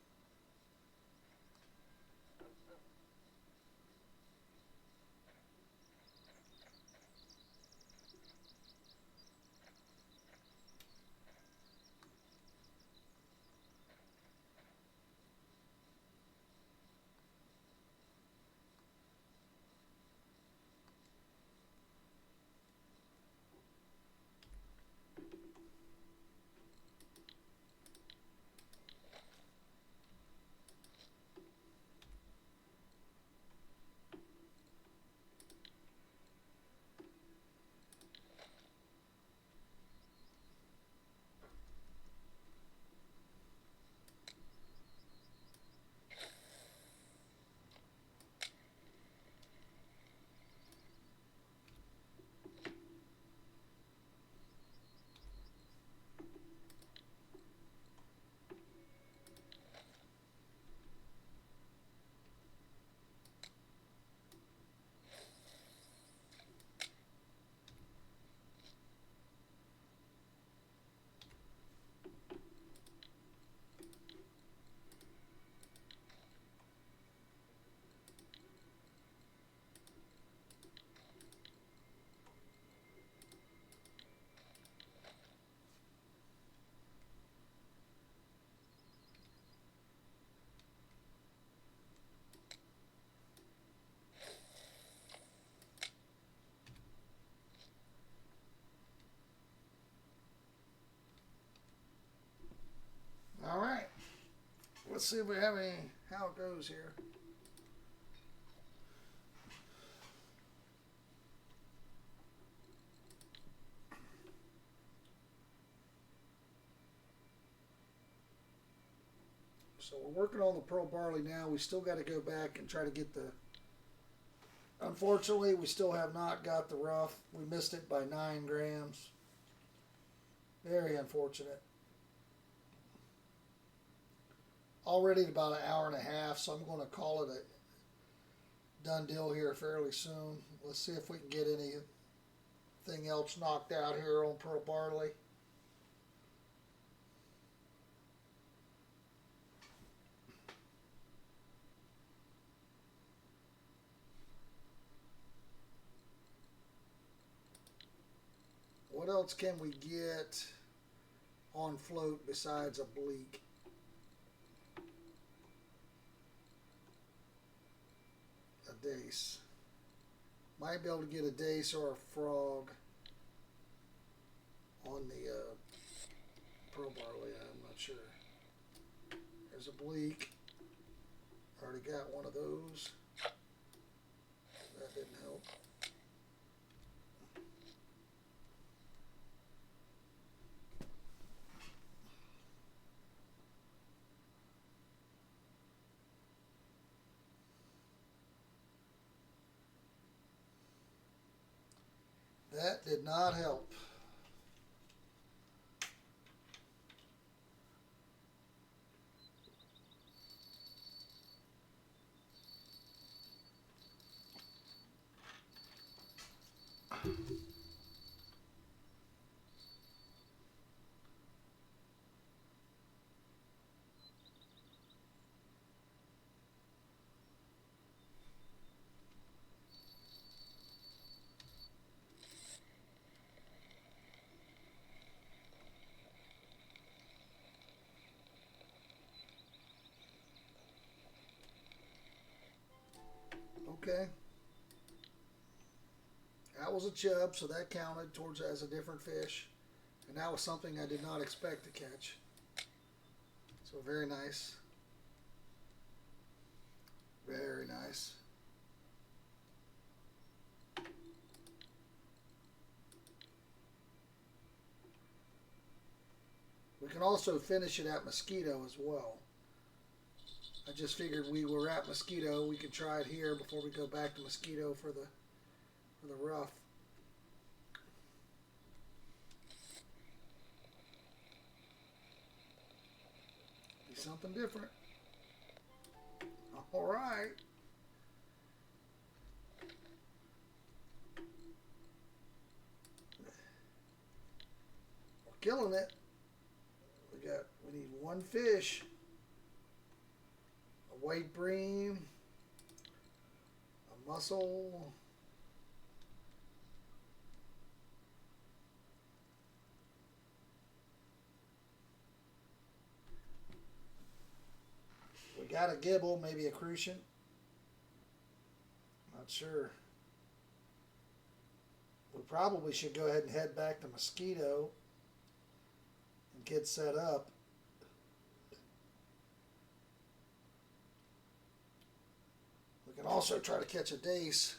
Let's see if we have any, how it goes here. So we're working on the pearl barley now. We still got to go back and try to get the, unfortunately, we still have not got the rough. We missed it by 9 grams. Very unfortunate. Already at about an hour and a half, so I'm going to call it a done deal here fairly soon. Let's see if we can get anything else knocked out here on pearl barley. What else can we get on float besides a bleak? A dace. Might be able to get a dace or a frog on the pearl barley. I'm not sure. There's a bleak. Already got one of those. That didn't help. That did not help. Okay. That was a chub, so that counted towards as a different fish. And that was something I did not expect to catch. So very nice. Very nice. We can also finish it at Mosquito as well. I just figured we were at Mosquito. We could try it here before we go back to Mosquito for the rough. Be something different. All right. We're killing it. We need one fish. A white bream. A mussel. We got a gibble, maybe a crucian. Not sure. We probably should go ahead and head back to Mosquito and get set up. We can also try to catch a dace,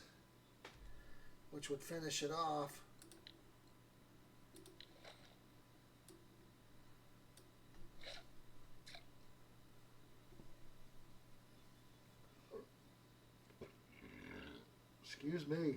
which would finish it off. Excuse me.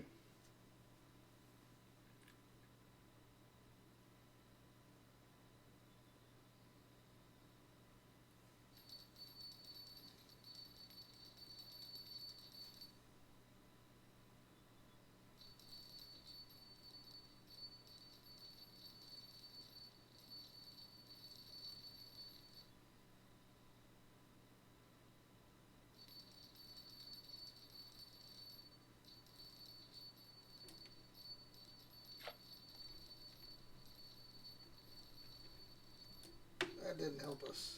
That didn't help us.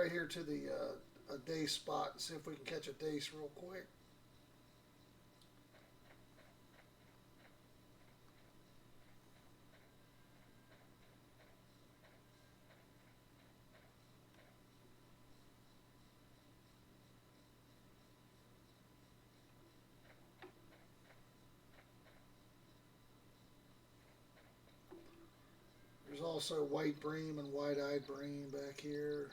right here to the a dace spot and see if we can catch a dace real quick. There's also white bream and white-eyed bream back here.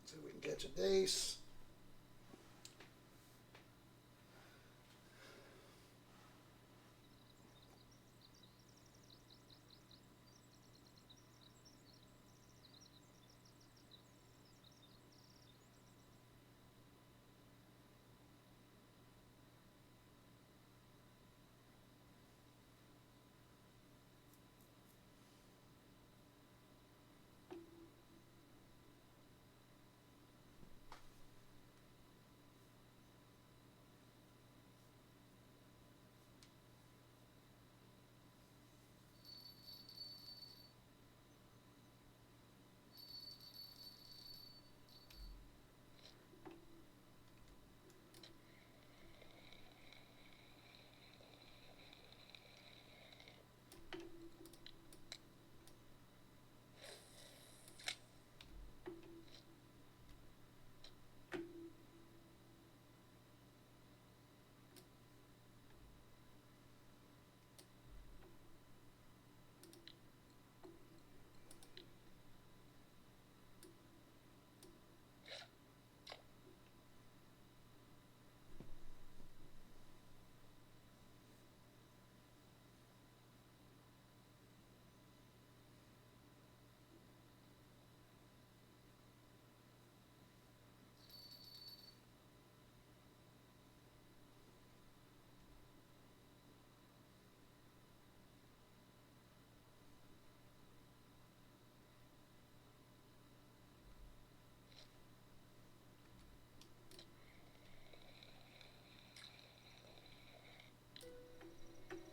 See if we can catch a dace.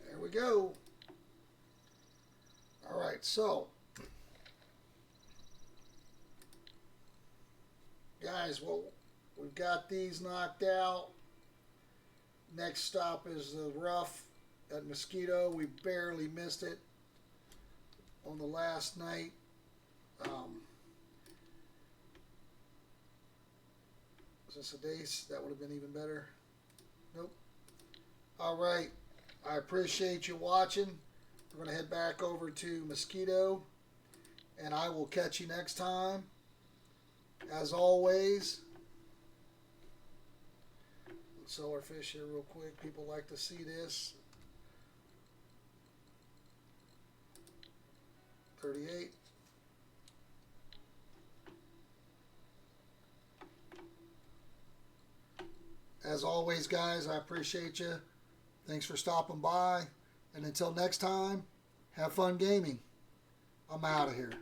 There we go. All right, so guys, well, we've got these knocked out. Next stop is the rough at Mosquito. We barely missed it on the last night. Is this a dace? That would have been even better. Nope. All right. I appreciate you watching. We're going to head back over to Mosquito, and I will catch you next time. As always, let's sell our fish here real quick. People like to see this. 38. As always, guys, I appreciate you. Thanks for stopping by. And until next time, have fun gaming. I'm out of here.